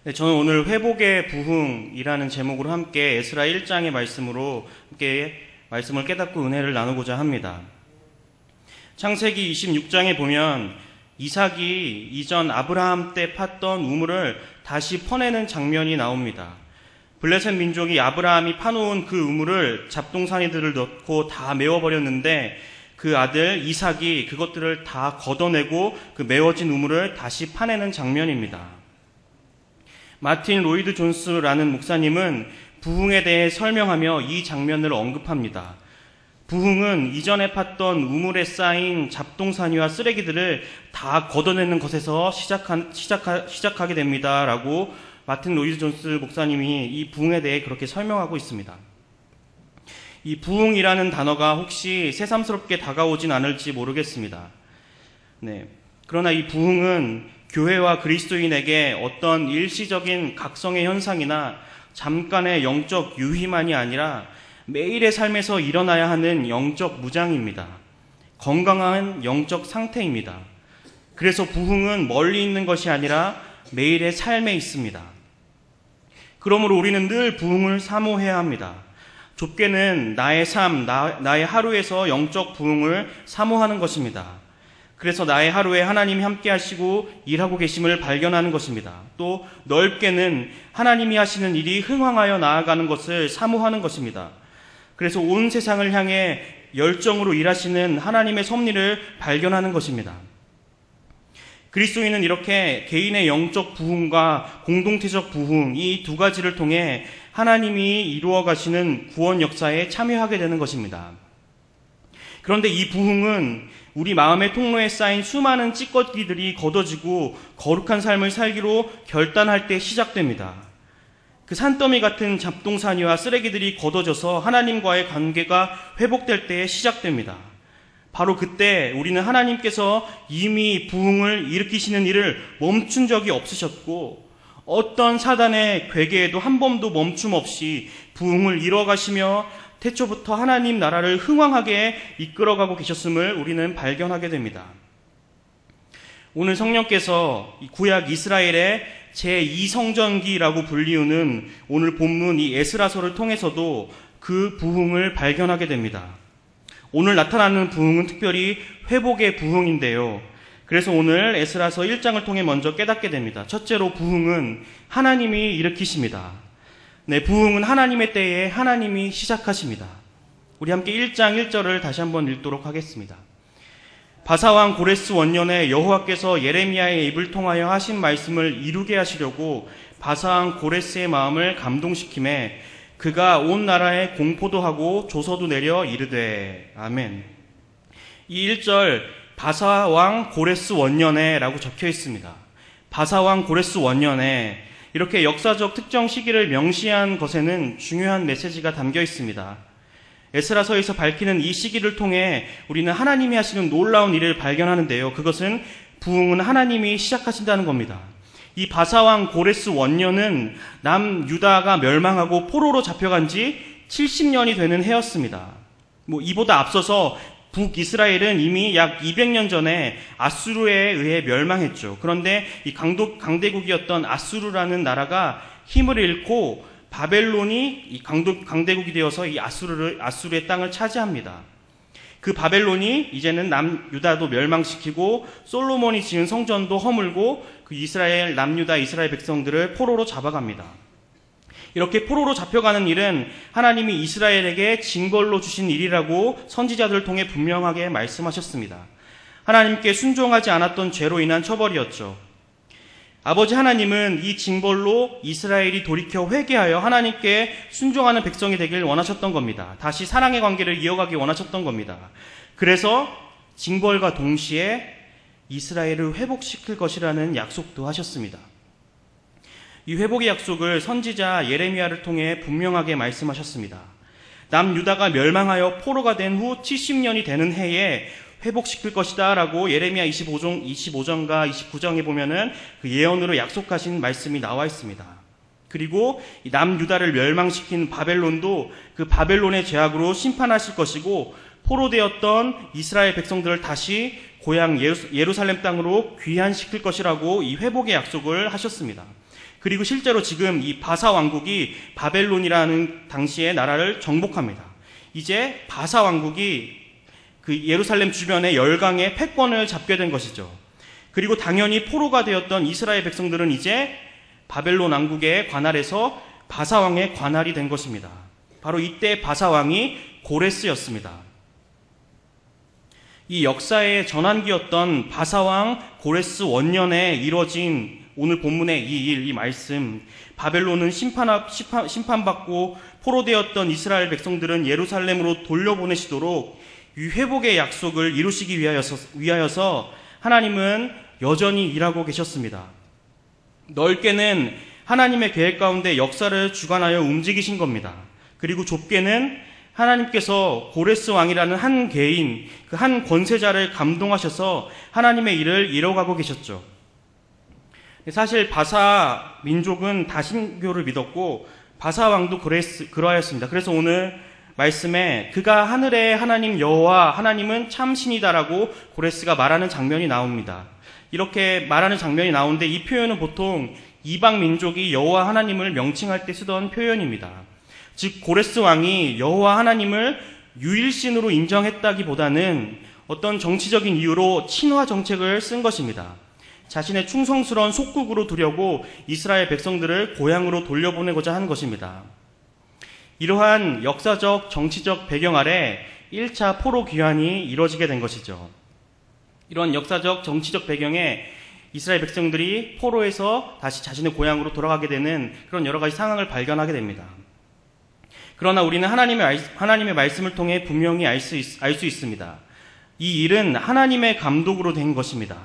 네, 저는 오늘 회복의 부흥이라는 제목으로 함께 에스라 1장의 말씀으로 함께 말씀을 깨닫고 은혜를 나누고자 합니다. 창세기 26장에 보면 이삭이 이전 아브라함 때 팠던 우물을 다시 퍼내는 장면이 나옵니다. 블레셋 민족이 아브라함이 파놓은 그 우물을 잡동사니들을 넣고 다 메워버렸는데 그 아들 이삭이 그것들을 다 걷어내고 그 메워진 우물을 다시 파내는 장면입니다. 마틴 로이드 존스라는 목사님은 부흥에 대해 설명하며 이 장면을 언급합니다. 부흥은 이전에 팠던 우물에 쌓인 잡동사니와 쓰레기들을 다 걷어내는 것에서 시작하게 됩니다. 라고 마틴 로이드 존스 목사님이 이 부흥에 대해 그렇게 설명하고 있습니다. 이 부흥이라는 단어가 혹시 새삼스럽게 다가오진 않을지 모르겠습니다. 네. 그러나 이 부흥은 교회와 그리스도인에게 어떤 일시적인 각성의 현상이나 잠깐의 영적 유희만이 아니라 매일의 삶에서 일어나야 하는 영적 무장입니다. 건강한 영적 상태입니다. 그래서 부흥은 멀리 있는 것이 아니라 매일의 삶에 있습니다. 그러므로 우리는 늘 부흥을 사모해야 합니다. 좁게는 나의 삶, 나의 하루에서 영적 부흥을 사모하는 것입니다. 그래서 나의 하루에 하나님이 함께 하시고 일하고 계심을 발견하는 것입니다. 또 넓게는 하나님이 하시는 일이 흥황하여 나아가는 것을 사모하는 것입니다. 그래서 온 세상을 향해 열정으로 일하시는 하나님의 섭리를 발견하는 것입니다. 그리스도인은 이렇게 개인의 영적 부흥과 공동체적 부흥, 이 두 가지를 통해 하나님이 이루어 가시는 구원 역사에 참여하게 되는 것입니다. 그런데 이 부흥은 우리 마음의 통로에 쌓인 수많은 찌꺼기들이 걷어지고 거룩한 삶을 살기로 결단할 때 시작됩니다. 그 산더미 같은 잡동사니와 쓰레기들이 걷어져서 하나님과의 관계가 회복될 때에 시작됩니다. 바로 그때 우리는 하나님께서 이미 부흥을 일으키시는 일을 멈춘 적이 없으셨고 어떤 사단의 괴계에도 한 번도 멈춤 없이 부흥을 이뤄가시며 태초부터 하나님 나라를 흥왕하게 이끌어가고 계셨음을 우리는 발견하게 됩니다. 오늘 성령께서 구약 이스라엘의 제2성전기라고 불리우는 오늘 본문 이 에스라서를 통해서도 그 부흥을 발견하게 됩니다. 오늘 나타나는 부흥은 특별히 회복의 부흥인데요. 그래서 오늘 에스라서 1장을 통해 먼저 깨닫게 됩니다. 첫째로 부흥은 하나님이 일으키십니다. 네, 부흥은 하나님의 때에 하나님이 시작하십니다. 우리 함께 1장 1절을 다시 한번 읽도록 하겠습니다. 바사왕 고레스 원년에 여호와께서 예레미야의 입을 통하여 하신 말씀을 이루게 하시려고 바사왕 고레스의 마음을 감동시키매 그가 온 나라에 공포도 하고 조서도 내려 이르되 아멘. 이 1절 바사왕 고레스 원년에 라고 적혀 있습니다. 바사왕 고레스 원년에 이렇게 역사적 특정 시기를 명시한 것에는 중요한 메시지가 담겨 있습니다. 에스라서에서 밝히는 이 시기를 통해 우리는 하나님이 하시는 놀라운 일을 발견하는데요. 그것은 부흥은 하나님이 시작하신다는 겁니다. 이 바사왕 고레스 원년은 남유다가 멸망하고 포로로 잡혀간 지 70년이 되는 해였습니다. 이보다 앞서서 북이스라엘은 이미 약 200년 전에 아수르에 의해 멸망했죠. 그런데 이 강대국이었던 아수르라는 나라가 힘을 잃고 바벨론이 이 강대국이 되어서 이 아수르의 땅을 차지합니다. 그 바벨론이 이제는 남유다도 멸망시키고 솔로몬이 지은 성전도 허물고 그 남유다 이스라엘 백성들을 포로로 잡아갑니다. 이렇게 포로로 잡혀가는 일은 하나님이 이스라엘에게 징벌로 주신 일이라고 선지자들을 통해 분명하게 말씀하셨습니다. 하나님께 순종하지 않았던 죄로 인한 처벌이었죠. 아버지 하나님은 이 징벌로 이스라엘이 돌이켜 회개하여 하나님께 순종하는 백성이 되길 원하셨던 겁니다. 다시 사랑의 관계를 이어가기 원하셨던 겁니다. 그래서 징벌과 동시에 이스라엘을 회복시킬 것이라는 약속도 하셨습니다. 이 회복의 약속을 선지자 예레미야를 통해 분명하게 말씀하셨습니다. 남유다가 멸망하여 포로가 된 후 70년이 되는 해에 회복시킬 것이다 라고 예레미야 25장과 29장에 보면은 그 예언으로 약속하신 말씀이 나와 있습니다. 그리고 남유다를 멸망시킨 바벨론도 그 바벨론의 죄악으로 심판하실 것이고 포로되었던 이스라엘 백성들을 다시 고향 예루살렘 땅으로 귀환시킬 것이라고 이 회복의 약속을 하셨습니다. 그리고 실제로 지금 이 바사 왕국이 바벨론이라는 당시의 나라를 정복합니다. 이제 바사 왕국이 그 예루살렘 주변의 열강의 패권을 잡게 된 것이죠. 그리고 당연히 포로가 되었던 이스라엘 백성들은 이제 바벨론 왕국의 관할에서 바사 왕의 관할이 된 것입니다. 바로 이때 바사 왕이 고레스였습니다. 이 역사의 전환기였던 바사 왕 고레스 원년에 이뤄진 오늘 본문의 이 말씀, 바벨론은 심판받고 포로되었던 이스라엘 백성들은 예루살렘으로 돌려보내시도록 이 회복의 약속을 이루시기 위하여서 하나님은 여전히 일하고 계셨습니다. 넓게는 하나님의 계획 가운데 역사를 주관하여 움직이신 겁니다. 그리고 좁게는 하나님께서 고레스 왕이라는 한 개인, 그 한 권세자를 감동하셔서 하나님의 일을 이뤄가고 계셨죠. 사실 바사 민족은 다신교를 믿었고 바사 왕도 그러하였습니다. 그래서 오늘 말씀에 그가 하늘의 하나님 여호와 하나님은 참신이다라고 고레스가 말하는 장면이 나옵니다. 이렇게 말하는 장면이 나오는데 이 표현은 보통 이방 민족이 여호와 하나님을 명칭할 때 쓰던 표현입니다. 즉 고레스 왕이 여호와 하나님을 유일신으로 인정했다기보다는 어떤 정치적인 이유로 친화 정책을 쓴 것입니다. 자신의 충성스러운 속국으로 두려고 이스라엘 백성들을 고향으로 돌려보내고자 한 것입니다. 이러한 역사적 정치적 배경 아래 1차 포로 귀환이 이루어지게 된 것이죠. 이런 역사적 정치적 배경에 이스라엘 백성들이 포로에서 다시 자신의 고향으로 돌아가게 되는 그런 여러 가지 상황을 발견하게 됩니다. 그러나 우리는 하나님의 말씀을 통해 분명히 알 수 있습니다. 이 일은 하나님의 감독으로 된 것입니다.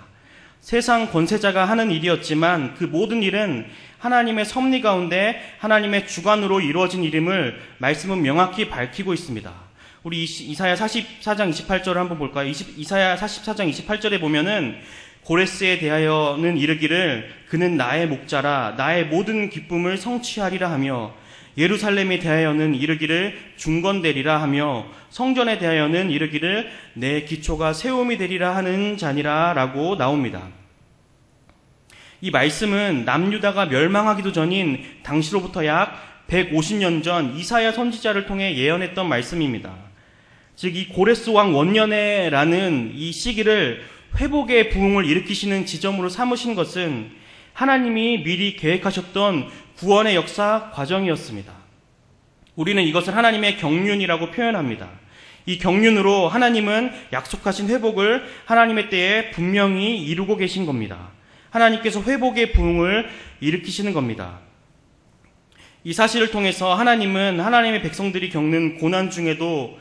세상 권세자가 하는 일이었지만 그 모든 일은 하나님의 섭리 가운데 하나님의 주관으로 이루어진 일임을 말씀은 명확히 밝히고 있습니다. 우리 이사야 44장 28절을 한번 볼까요? 이사야 44장 28절에 보면은 고레스에 대하여는 이르기를 그는 나의 목자라 나의 모든 기쁨을 성취하리라 하며 예루살렘에 대하여는 이르기를 중건되리라 하며 성전에 대하여는 이르기를 내 기초가 세움이 되리라 하는 자니라 라고 나옵니다. 이 말씀은 남유다가 멸망하기도 전인 당시로부터 약 150년 전 이사야 선지자를 통해 예언했던 말씀입니다. 즉 이 고레스 왕 원년에라는 이 시기를 회복의 부흥을 일으키시는 지점으로 삼으신 것은 하나님이 미리 계획하셨던 구원의 역사 과정이었습니다. 우리는 이것을 하나님의 경륜이라고 표현합니다. 이 경륜으로 하나님은 약속하신 회복을 하나님의 때에 분명히 이루고 계신 겁니다. 하나님께서 회복의 부흥을 일으키시는 겁니다. 이 사실을 통해서 하나님은 하나님의 백성들이 겪는 고난 중에도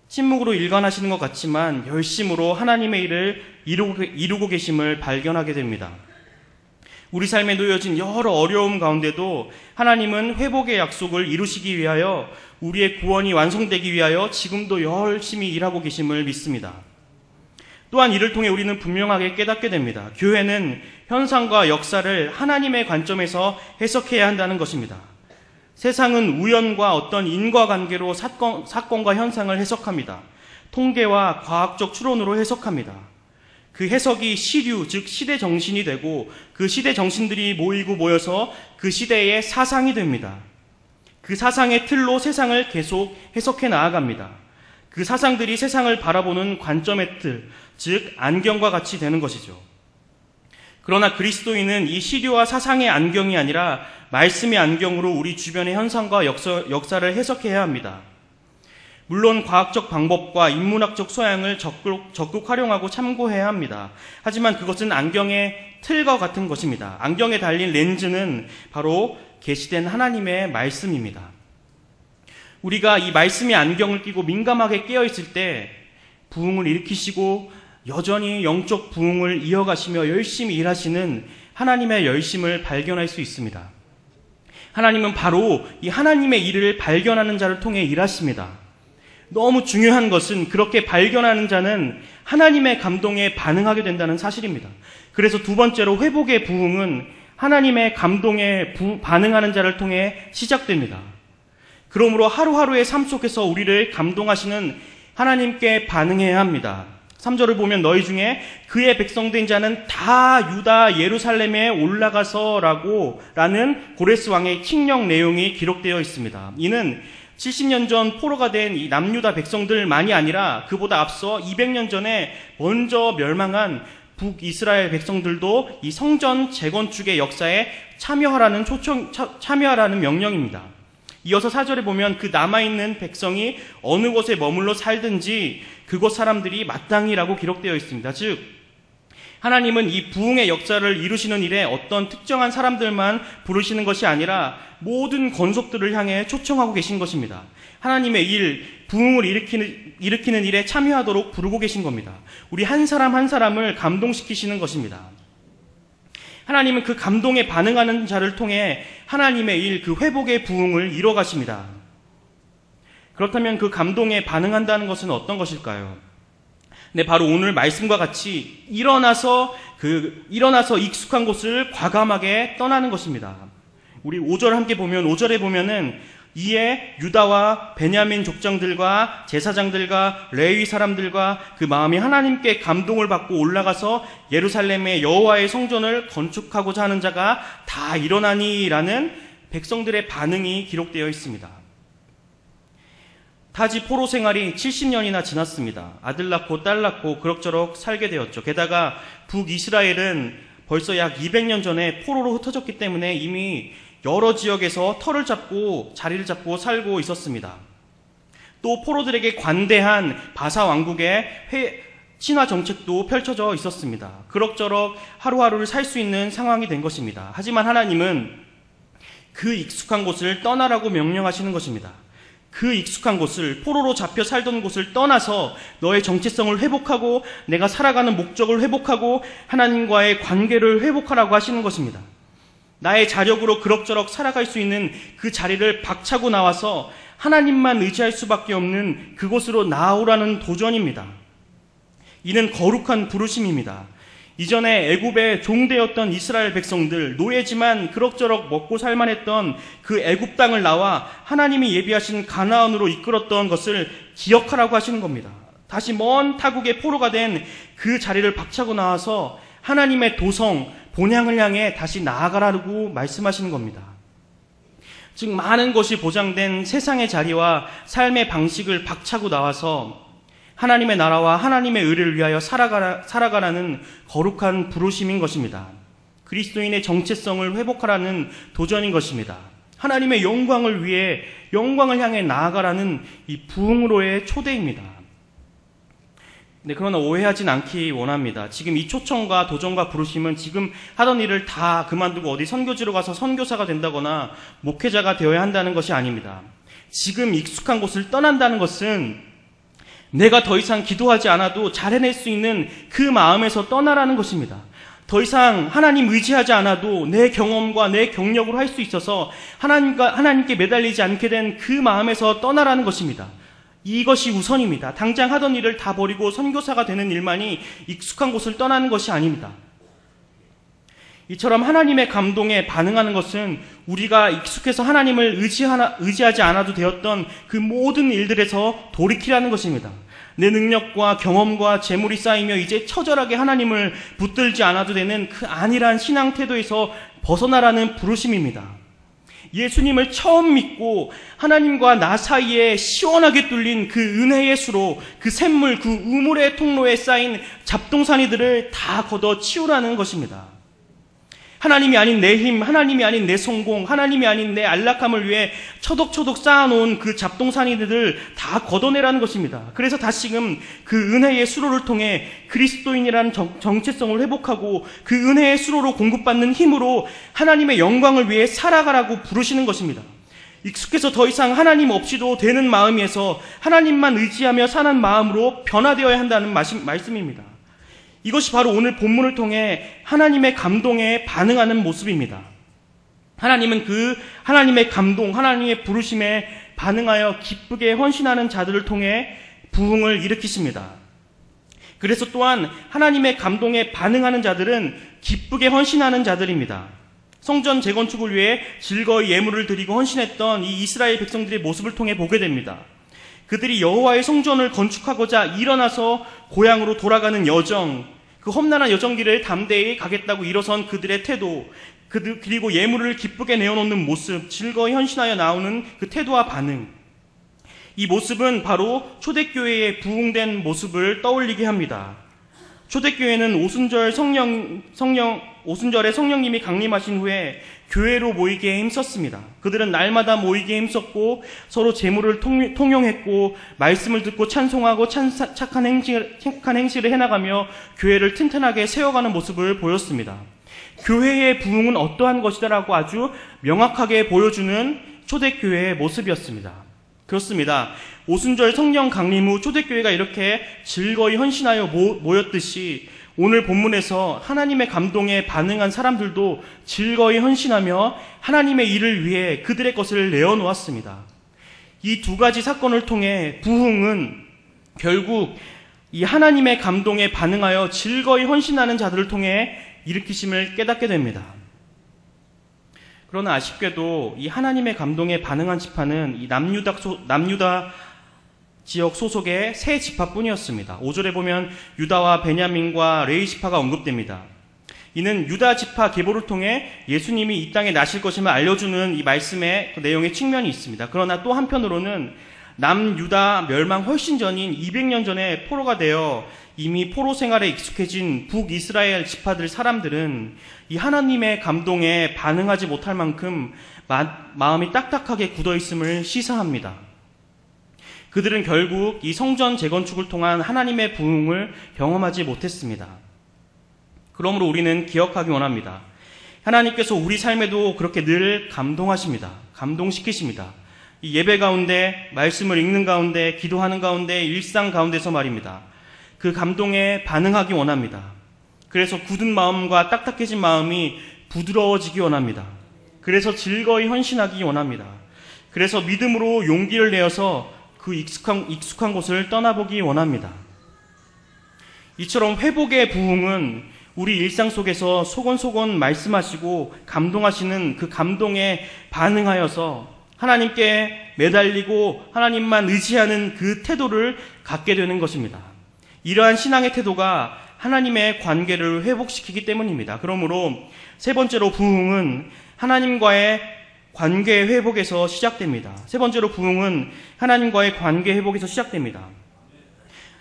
침묵으로 일관하시는 것 같지만 열심으로 하나님의 일을 이루고 계심을 발견하게 됩니다. 우리 삶에 놓여진 여러 어려움 가운데도 하나님은 회복의 약속을 이루시기 위하여 우리의 구원이 완성되기 위하여 지금도 열심히 일하고 계심을 믿습니다. 또한 이를 통해 우리는 분명하게 깨닫게 됩니다. 교회는 현상과 역사를 하나님의 관점에서 해석해야 한다는 것입니다. 세상은 우연과 어떤 인과관계로 사건과 현상을 해석합니다. 통계와 과학적 추론으로 해석합니다. 그 해석이 시류, 즉 시대 정신이 되고 그 시대 정신들이 모여서 그 시대의 사상이 됩니다. 그 사상의 틀로 세상을 계속 해석해 나아갑니다. 그 사상들이 세상을 바라보는 관점의 틀, 즉 안경과 같이 되는 것이죠. 그러나 그리스도인은 이 시류와 사상의 안경이 아니라 말씀의 안경으로 우리 주변의 현상과 역사를 해석해야 합니다. 물론 과학적 방법과 인문학적 소양을 적극 활용하고 참고해야 합니다. 하지만 그것은 안경의 틀과 같은 것입니다. 안경에 달린 렌즈는 바로 계시된 하나님의 말씀입니다. 우리가 이 말씀의 안경을 끼고 민감하게 깨어있을 때 부흥을 일으키시고 여전히 영적 부흥을 이어가시며 열심히 일하시는 하나님의 열심을 발견할 수 있습니다. 하나님은 바로 이 하나님의 일을 발견하는 자를 통해 일하십니다. 너무 중요한 것은 그렇게 발견하는 자는 하나님의 감동에 반응하게 된다는 사실입니다. 그래서 두 번째로 회복의 부흥은 하나님의 감동에 반응하는 자를 통해 시작됩니다. 그러므로 하루하루의 삶 속에서 우리를 감동하시는 하나님께 반응해야 합니다. 3절을 보면 너희 중에 그의 백성된 자는 다 유다 예루살렘에 올라가서라고 라는 고레스 왕의 칙령 내용이 기록되어 있습니다. 이는 70년 전 포로가 된 이 남유다 백성들만이 아니라 그보다 앞서 200년 전에 먼저 멸망한 북이스라엘 백성들도 이 성전 재건축의 역사에 참여하라는 명령입니다. 이어서 4절에 보면 그 남아있는 백성이 어느 곳에 머물러 살든지 그곳 사람들이 마땅히라고 기록되어 있습니다. 즉 하나님은 이 부흥의 역사를 이루시는 일에 어떤 특정한 사람들만 부르시는 것이 아니라 모든 권속들을 향해 초청하고 계신 것입니다. 하나님의 일, 부흥을 일으키는 일에 참여하도록 부르고 계신 겁니다. 우리 한 사람 한 사람을 감동시키시는 것입니다. 하나님은 그 감동에 반응하는 자를 통해 하나님의 일, 그 회복의 부흥을 이뤄 가십니다. 그렇다면 그 감동에 반응한다는 것은 어떤 것일까요? 네, 바로 오늘 말씀과 같이 일어나서 익숙한 곳을 과감하게 떠나는 것입니다. 우리 5절 함께 보면 5절에 보면은 이에 유다와 베냐민 족장들과 제사장들과 레위 사람들과 그 마음이 하나님께 감동을 받고 올라가서 예루살렘의 여호와의 성전을 건축하고자 하는 자가 다 일어나니라는 백성들의 반응이 기록되어 있습니다. 타지 포로 생활이 70년이나 지났습니다. 아들 낳고 딸 낳고 그럭저럭 살게 되었죠. 게다가 북이스라엘은 벌써 약 200년 전에 포로로 흩어졌기 때문에 이미 여러 지역에서 자리를 잡고 살고 있었습니다. 또 포로들에게 관대한 바사 왕국의 친화 정책도 펼쳐져 있었습니다. 그럭저럭 하루하루를 살 수 있는 상황이 된 것입니다. 하지만 하나님은 그 익숙한 곳을 떠나라고 명령하시는 것입니다. 그 익숙한 곳을, 포로로 잡혀 살던 곳을 떠나서 너의 정체성을 회복하고 내가 살아가는 목적을 회복하고 하나님과의 관계를 회복하라고 하시는 것입니다. 나의 자력으로 그럭저럭 살아갈 수 있는 그 자리를 박차고 나와서 하나님만 의지할 수밖에 없는 그곳으로 나아오라는 도전입니다. 이는 거룩한 부르심입니다. 이전에 애굽의 종되었던 이스라엘 백성들, 노예지만 그럭저럭 먹고 살만했던 그 애굽 땅을 나와 하나님이 예비하신 가나안으로 이끌었던 것을 기억하라고 하시는 겁니다. 다시 먼 타국의 포로가 된 그 자리를 박차고 나와서 하나님의 도성, 본향을 향해 다시 나아가라고 말씀하시는 겁니다. 즉 많은 것이 보장된 세상의 자리와 삶의 방식을 박차고 나와서 하나님의 나라와 하나님의 의를 위하여 살아가라는 거룩한 부르심인 것입니다. 그리스도인의 정체성을 회복하라는 도전인 것입니다. 하나님의 영광을 위해 영광을 향해 나아가라는 이 부흥으로의 초대입니다. 네, 그러나 오해하진 않기 원합니다. 지금 이 초청과 도전과 부르심은 지금 하던 일을 다 그만두고 어디 선교지로 가서 선교사가 된다거나 목회자가 되어야 한다는 것이 아닙니다. 지금 익숙한 곳을 떠난다는 것은 내가 더 이상 기도하지 않아도 잘 해낼 수 있는 그 마음에서 떠나라는 것입니다. 더 이상 하나님 의지하지 않아도 내 경험과 내 경력으로 할 수 있어서 하나님께 매달리지 않게 된 그 마음에서 떠나라는 것입니다. 이것이 우선입니다. 당장 하던 일을 다 버리고 선교사가 되는 일만이 익숙한 곳을 떠나는 것이 아닙니다. 이처럼 하나님의 감동에 반응하는 것은 우리가 익숙해서 하나님을 의지하지 않아도 되었던 그 모든 일들에서 돌이키라는 것입니다. 내 능력과 경험과 재물이 쌓이며 이제 처절하게 하나님을 붙들지 않아도 되는 그 안일한 신앙 태도에서 벗어나라는 부르심입니다. 예수님을 처음 믿고 하나님과 나 사이에 시원하게 뚫린 그 은혜의 수로 그 샘물, 그 우물의 통로에 쌓인 잡동사니들을 다 걷어 치우라는 것입니다. 하나님이 아닌 내 힘, 하나님이 아닌 내 성공, 하나님이 아닌 내 안락함을 위해 처덕처덕 쌓아놓은 그 잡동사니들을 다 걷어내라는 것입니다. 그래서 다시금 그 은혜의 수로를 통해 그리스도인이라는 정체성을 회복하고 그 은혜의 수로로 공급받는 힘으로 하나님의 영광을 위해 살아가라고 부르시는 것입니다. 익숙해서 더 이상 하나님 없이도 되는 마음에서 하나님만 의지하며 사는 마음으로 변화되어야 한다는 말씀입니다. 이것이 바로 오늘 본문을 통해 하나님의 감동에 반응하는 모습입니다. 하나님은 그 하나님의 감동, 하나님의 부르심에 반응하여 기쁘게 헌신하는 자들을 통해 부흥을 일으키십니다. 그래서 또한 하나님의 감동에 반응하는 자들은 기쁘게 헌신하는 자들입니다. 성전 재건축을 위해 즐거이 예물을 드리고 헌신했던 이 이스라엘 백성들의 모습을 통해 보게 됩니다. 그들이 여호와의 성전을 건축하고자 일어나서 고향으로 돌아가는 여정, 그 험난한 여정길을 담대히 가겠다고 일어선 그들의 태도, 그리고 예물을 기쁘게 내어놓는 모습, 즐거이 헌신하여 나오는 그 태도와 반응, 이 모습은 바로 초대교회의 부흥된 모습을 떠올리게 합니다. 초대교회는 오순절에 성령님이 강림하신 후에 교회로 모이기에 힘썼습니다. 그들은 날마다 모이기에 힘썼고 서로 재물을 통용했고 말씀을 듣고 찬송하고 착한 행실을 해나가며 교회를 튼튼하게 세워가는 모습을 보였습니다. 교회의 부흥은 어떠한 것이다라고 아주 명확하게 보여주는 초대교회의 모습이었습니다. 그렇습니다. 오순절 성령 강림 후 초대교회가 이렇게 즐거이 헌신하여 모였듯이 오늘 본문에서 하나님의 감동에 반응한 사람들도 즐거이 헌신하며 하나님의 일을 위해 그들의 것을 내어놓았습니다. 이 두 가지 사건을 통해 부흥은 결국 이 하나님의 감동에 반응하여 즐거이 헌신하는 자들을 통해 일으키심을 깨닫게 됩니다. 그러나 아쉽게도 이 하나님의 감동에 반응한 지파는 이 남유다 지역 소속의 세 지파뿐이었습니다. 5절에 보면 유다와 베냐민과 레위 지파가 언급됩니다. 이는 유다 지파 계보를 통해 예수님이 이 땅에 나실 것임을 알려주는 이 말씀의 그 내용의 측면이 있습니다. 그러나 또 한편으로는 남유다 멸망 훨씬 전인 200년 전에 포로가 되어 이미 포로 생활에 익숙해진 북이스라엘 지파들 사람들은 이 하나님의 감동에 반응하지 못할 만큼 마음이 딱딱하게 굳어있음을 시사합니다. 그들은 결국 이 성전 재건축을 통한 하나님의 부흥을 경험하지 못했습니다. 그러므로 우리는 기억하기 원합니다. 하나님께서 우리 삶에도 그렇게 늘 감동하십니다. 감동시키십니다. 이 예배 가운데, 말씀을 읽는 가운데, 기도하는 가운데, 일상 가운데서 말입니다. 그 감동에 반응하기 원합니다. 그래서 굳은 마음과 딱딱해진 마음이 부드러워지기 원합니다. 그래서 즐거이 헌신하기 원합니다. 그래서 믿음으로 용기를 내어서 그 익숙한 곳을 떠나보기 원합니다. 이처럼 회복의 부흥은 우리 일상 속에서 소곤소곤 말씀하시고 감동하시는 그 감동에 반응하여서 하나님께 매달리고 하나님만 의지하는 그 태도를 갖게 되는 것입니다. 이러한 신앙의 태도가 하나님의 관계를 회복시키기 때문입니다. 그러므로 세 번째로 부흥은 하나님과의 관계 회복에서 시작됩니다. 세 번째로 부흥은 하나님과의 관계 회복에서 시작됩니다.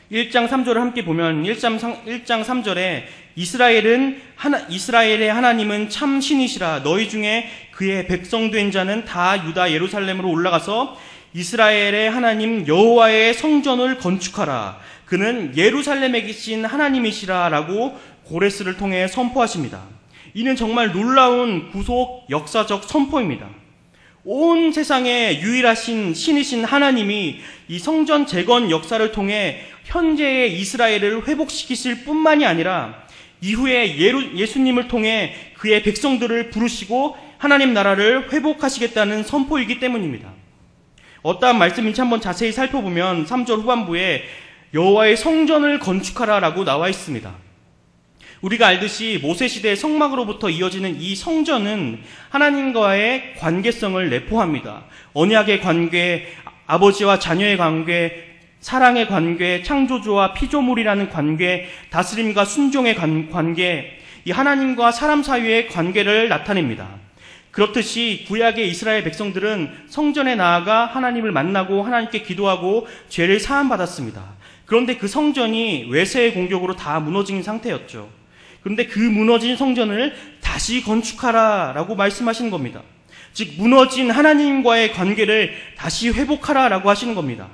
1장 3절을 함께 보면 1장 3절에 이스라엘의 하나님은 참 신이시라. 너희 중에 그의 백성된 자는 다 유다 예루살렘으로 올라가서 이스라엘의 하나님 여호와의 성전을 건축하라. 그는 예루살렘에 계신 하나님이시라 라고 고레스를 통해 선포하십니다. 이는 정말 놀라운 구속 역사적 선포입니다. 온 세상에 유일하신 신이신 하나님이 이 성전 재건 역사를 통해 현재의 이스라엘을 회복시키실 뿐만이 아니라 이후에 예수님을 통해 그의 백성들을 부르시고 하나님 나라를 회복하시겠다는 선포이기 때문입니다. 어떠한 말씀인지 한번 자세히 살펴보면 3절 후반부에 여호와의 성전을 건축하라 라고 나와 있습니다. 우리가 알듯이 모세시대의 성막으로부터 이어지는 이 성전은 하나님과의 관계성을 내포합니다. 언약의 관계, 아버지와 자녀의 관계, 사랑의 관계, 창조주와 피조물이라는 관계, 다스림과 순종의 관계, 이 하나님과 사람 사이의 관계를 나타냅니다. 그렇듯이 구약의 이스라엘 백성들은 성전에 나아가 하나님을 만나고 하나님께 기도하고 죄를 사함받았습니다. 그런데 그 성전이 외세의 공격으로 다 무너진 상태였죠. 그런데 그 무너진 성전을 다시 건축하라 라고 말씀하시는 겁니다. 즉 무너진 하나님과의 관계를 다시 회복하라 라고 하시는 겁니다.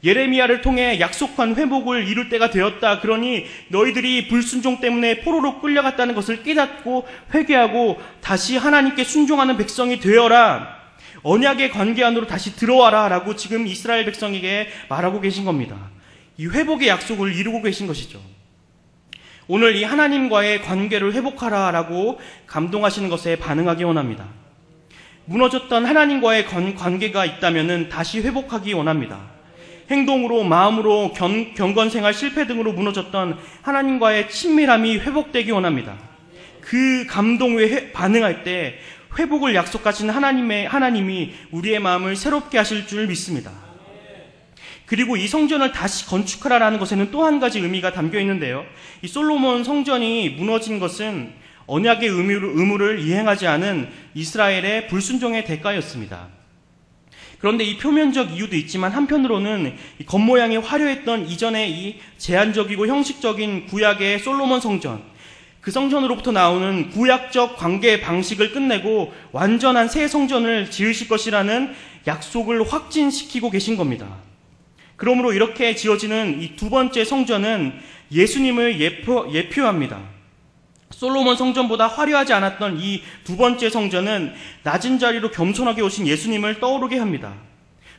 예레미야를 통해 약속한 회복을 이룰 때가 되었다. 그러니 너희들이 불순종 때문에 포로로 끌려갔다는 것을 깨닫고 회개하고 다시 하나님께 순종하는 백성이 되어라. 언약의 관계 안으로 다시 들어와라 라고 지금 이스라엘 백성에게 말하고 계신 겁니다. 이 회복의 약속을 이루고 계신 것이죠. 오늘 이 하나님과의 관계를 회복하라 라고 감동하시는 것에 반응하기 원합니다. 무너졌던 하나님과의 관계가 있다면 다시 회복하기 원합니다. 행동으로, 마음으로, 경건생활 실패 등으로 무너졌던 하나님과의 친밀함이 회복되기 원합니다. 그 감동에 반응할 때 회복을 약속하신 하나님이 우리의 마음을 새롭게 하실 줄 믿습니다. 그리고 이 성전을 다시 건축하라라는 것에는 또 한 가지 의미가 담겨 있는데요. 이 솔로몬 성전이 무너진 것은 언약의 의무를 이행하지 않은 이스라엘의 불순종의 대가였습니다. 그런데 이 표면적 이유도 있지만 한편으로는 이 겉모양이 화려했던 이전의 이 제한적이고 형식적인 구약의 솔로몬 성전, 그 성전으로부터 나오는 구약적 관계 방식을 끝내고 완전한 새 성전을 지으실 것이라는 약속을 확진시키고 계신 겁니다. 그러므로 이렇게 지어지는 이 두 번째 성전은 예수님을 예표합니다. 솔로몬 성전보다 화려하지 않았던 이 두 번째 성전은 낮은 자리로 겸손하게 오신 예수님을 떠오르게 합니다.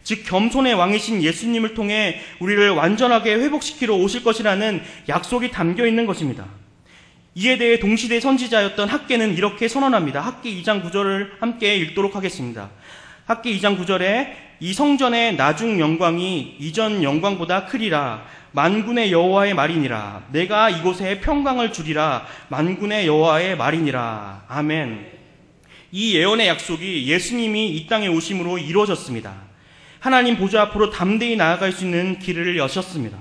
즉 겸손의 왕이신 예수님을 통해 우리를 완전하게 회복시키러 오실 것이라는 약속이 담겨 있는 것입니다. 이에 대해 동시대 선지자였던 학개는 이렇게 선언합니다. 학개 2장 9절을 함께 읽도록 하겠습니다. 학개 2장 9절에 이 성전의 나중 영광이 이전 영광보다 크리라. 만군의 여호와의 말이니라. 내가 이곳에 평강을 주리라. 만군의 여호와의 말이니라. 아멘. 이 예언의 약속이 예수님이 이 땅에 오심으로 이루어졌습니다. 하나님 보좌 앞으로 담대히 나아갈 수 있는 길을 여셨습니다.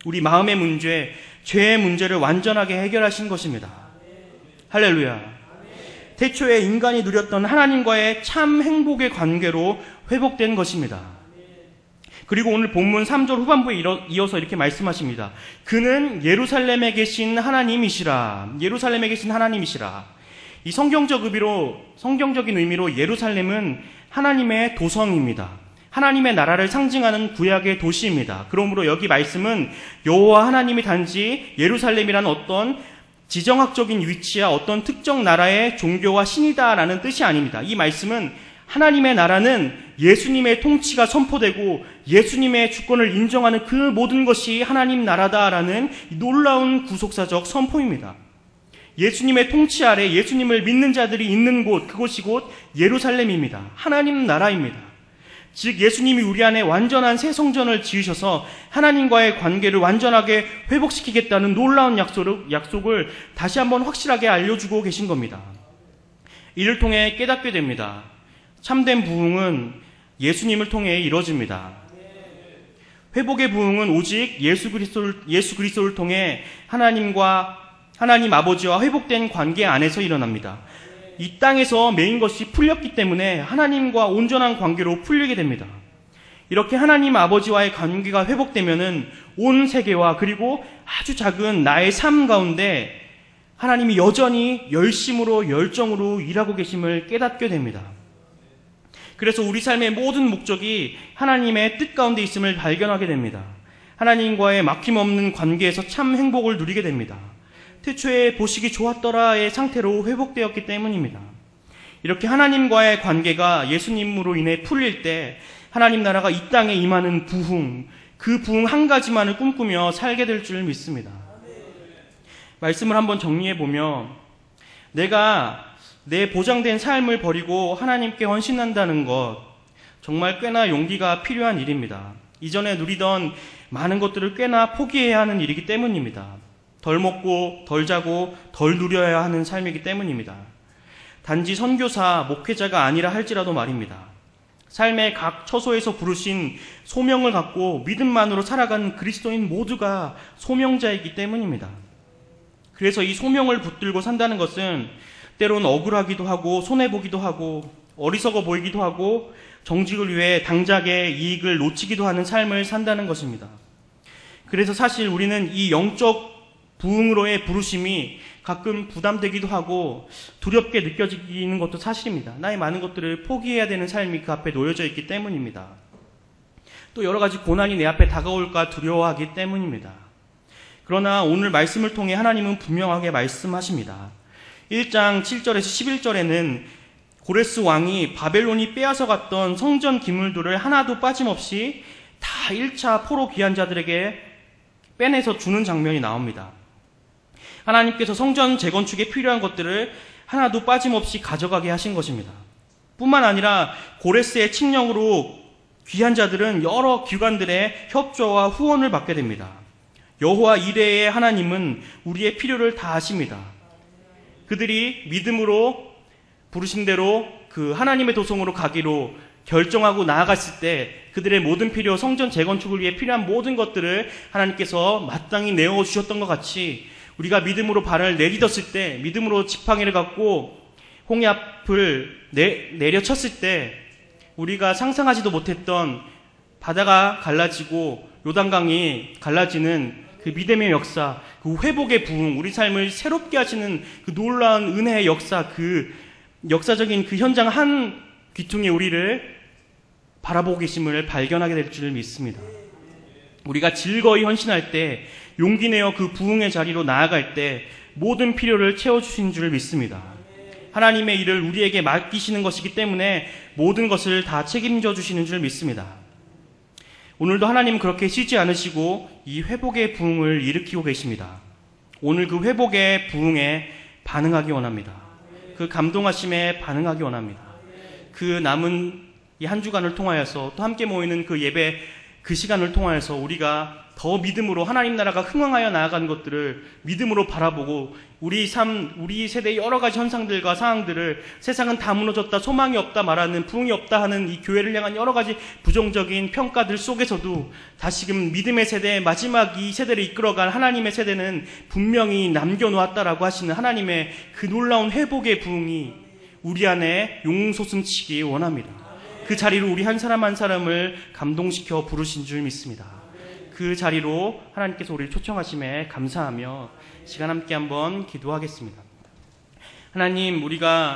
우리 마음의 문제, 죄의 문제를 완전하게 해결하신 것입니다. 할렐루야. 태초에 인간이 누렸던 하나님과의 참 행복의 관계로 회복된 것입니다. 그리고 오늘 본문 3절 후반부에 이어서 이렇게 말씀하십니다. 그는 예루살렘에 계신 하나님이시라. 예루살렘에 계신 하나님이시라. 이 성경적인 의미로 예루살렘은 하나님의 도성입니다. 하나님의 나라를 상징하는 구약의 도시입니다. 그러므로 여기 말씀은 여호와 하나님이 단지 예루살렘이라는 어떤 지정학적인 위치야 어떤 특정 나라의 종교와 신이다라는 뜻이 아닙니다. 이 말씀은 하나님의 나라는 예수님의 통치가 선포되고 예수님의 주권을 인정하는 그 모든 것이 하나님 나라다라는 놀라운 구속사적 선포입니다. 예수님의 통치 아래 예수님을 믿는 자들이 있는 곳, 그곳이 곧 예루살렘입니다. 하나님 나라입니다. 즉 예수님이 우리 안에 완전한 새 성전을 지으셔서 하나님과의 관계를 완전하게 회복시키겠다는 놀라운 약속을 다시 한번 확실하게 알려주고 계신 겁니다. 이를 통해 깨닫게 됩니다. 참된 부흥은 예수님을 통해 이루어집니다. 회복의 부흥은 오직 예수 그리스도를 통해 하나님 아버지와 회복된 관계 안에서 일어납니다. 이 땅에서 매인 것이 풀렸기 때문에 하나님과 온전한 관계로 풀리게 됩니다. 이렇게 하나님 아버지와의 관계가 회복되면은 온 세계와 그리고 아주 작은 나의 삶 가운데 하나님이 여전히 열심으로 열정으로 일하고 계심을 깨닫게 됩니다. 그래서 우리 삶의 모든 목적이 하나님의 뜻 가운데 있음을 발견하게 됩니다. 하나님과의 막힘없는 관계에서 참 행복을 누리게 됩니다. 태초에 보시기 좋았더라의 상태로 회복되었기 때문입니다. 이렇게 하나님과의 관계가 예수님으로 인해 풀릴 때 하나님 나라가 이 땅에 임하는 부흥, 그 부흥 한 가지만을 꿈꾸며 살게 될 줄 믿습니다. 말씀을 한번 정리해보면 내가 내 보장된 삶을 버리고 하나님께 헌신한다는 것 정말 꽤나 용기가 필요한 일입니다. 이전에 누리던 많은 것들을 꽤나 포기해야 하는 일이기 때문입니다. 덜 먹고 덜 자고 덜 누려야 하는 삶이기 때문입니다. 단지 선교사, 목회자가 아니라 할지라도 말입니다. 삶의 각 처소에서 부르신 소명을 갖고 믿음만으로 살아가는 그리스도인 모두가 소명자이기 때문입니다. 그래서 이 소명을 붙들고 산다는 것은 때론 억울하기도 하고 손해보기도 하고 어리석어 보이기도 하고 정직을 위해 당장의 이익을 놓치기도 하는 삶을 산다는 것입니다. 그래서 사실 우리는 이 영적 부흥으로의 부르심이 가끔 부담되기도 하고 두렵게 느껴지는 것도 사실입니다. 나의 많은 것들을 포기해야 되는 삶이 그 앞에 놓여져 있기 때문입니다. 또 여러 가지 고난이 내 앞에 다가올까 두려워하기 때문입니다. 그러나 오늘 말씀을 통해 하나님은 분명하게 말씀하십니다. 1장 7절에서 11절에는 고레스 왕이 바벨론이 빼앗아갔던 성전 기물들을 하나도 빠짐없이 다 1차 포로 귀한 자들에게 빼내서 주는 장면이 나옵니다. 하나님께서 성전 재건축에 필요한 것들을 하나도 빠짐없이 가져가게 하신 것입니다. 뿐만 아니라 고레스의 칙령으로 귀한 자들은 여러 기관들의 협조와 후원을 받게 됩니다. 여호와 이레의 하나님은 우리의 필요를 다 아십니다. 그들이 믿음으로 부르신 대로 그 하나님의 도성으로 가기로 결정하고 나아갔을 때 그들의 모든 필요, 성전 재건축을 위해 필요한 모든 것들을 하나님께서 마땅히 내어주셨던 것 같이 우리가 믿음으로 발을 내딛었을 때, 믿음으로 지팡이를 갖고 홍해 앞을 내려쳤을 때 우리가 상상하지도 못했던 바다가 갈라지고 요단강이 갈라지는 그 믿음의 역사, 그 회복의 부흥, 우리 삶을 새롭게 하시는 그 놀라운 은혜의 역사, 그 역사적인 그 현장 한 귀퉁이 우리를 바라보고 계심을 발견하게 될 줄 믿습니다. 우리가 즐거이 헌신할 때, 용기 내어 그 부흥의 자리로 나아갈 때 모든 필요를 채워주신 줄 믿습니다. 하나님의 일을 우리에게 맡기시는 것이기 때문에 모든 것을 다 책임져 주시는 줄 믿습니다. 오늘도 하나님은 그렇게 쉬지 않으시고 이 회복의 부흥을 일으키고 계십니다. 오늘 그 회복의 부흥에 반응하기 원합니다. 그 감동하심에 반응하기 원합니다. 그 남은 이 한 주간을 통하여서 또 함께 모이는 그 예배 그 시간을 통하여서 우리가 더 믿음으로 하나님 나라가 흥황하여 나아가는 것들을 믿음으로 바라보고 우리 삶, 우리 세대의 여러 가지 현상들과 상황들을 세상은 다 무너졌다, 소망이 없다 말하는, 부흥이 없다 하는 이 교회를 향한 여러 가지 부정적인 평가들 속에서도 다시금 믿음의 세대, 마지막 이 세대를 이끌어갈 하나님의 세대는 분명히 남겨놓았다라고 하시는 하나님의 그 놀라운 회복의 부흥이 우리 안에 용솟음치기 원합니다. 그 자리로 우리 한 사람 한 사람을 감동시켜 부르신 줄 믿습니다. 그 자리로 하나님께서 우리를 초청하심에 감사하며 시간 함께 한번 기도하겠습니다. 하나님, 우리가